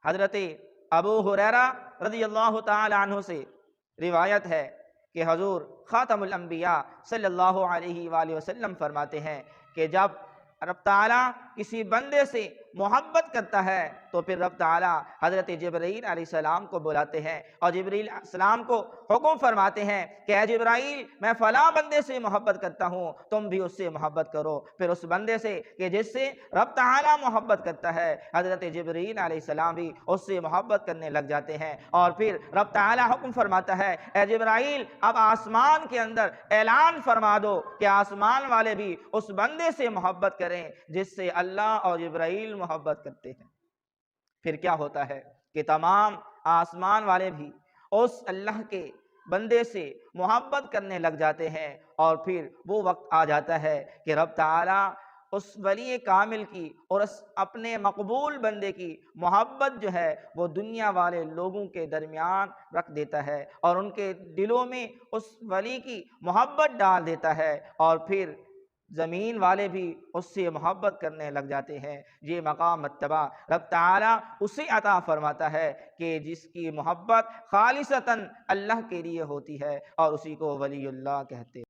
حضرت ابو ہریرہ رضی اللہ تعالی عنہ سے روایت ہے کہ حضور خاتم الانبیاء صلی اللہ علیہ وآلہ وسلم فرماتے ہیں کہ جب رب تعالیٰ کسی بندے سے محبت کرتا ہے تو پھر رب تعالیٰ حضرت جبرائیل علیہ السلام کو بلاتے ہیں اور جبرائیل علیہ السلام کو حکم فرماتے ہیں کہ اے جبرائیل میں فلاں بندے سے محبت کرتا ہوں، تم بھی اس سے محبت کرو۔ پھر اس بندے سے کہ جس سے رب تعالیٰ محبت کرتا ہے، حضرت جبرائیل علیہ السلام بھی اس سے محبت کرنے لگ جاتے ہیں، اور پھر رب تعالیٰ حکم فرماتا ہے اے جبرائیل اب آسمان کے اندر اعلان فرما دو کہ آسمان والے بھی اس بندے سے محبت کریں جس سے اللہ اور جبرائیل محبت کرتے ہیں۔ پھر کیا ہوتا ہے کہ تمام آسمان والے بھی اس اللہ کے بندے سے محبت کرنے لگ جاتے ہیں، اور پھر وہ وقت آ جاتا ہے کہ رب تعالیٰ اس ولی کامل کی اور اس اپنے مقبول بندے کی محبت جو ہے وہ دنیا والے لوگوں کے درمیان رکھ دیتا ہے، اور ان کے دلوں میں اس ولی کی محبت ڈال دیتا ہے، اور پھر زمین والے بھی اس سے محبت کرنے لگ جاتے ہیں۔ یہ مقام مرتبہ رب تعالیٰ اسے عطا فرماتا ہے کہ جس کی محبت خالصتاً اللہ کے لیے ہوتی ہے، اور اسی کو ولی اللہ کہتے ہیں۔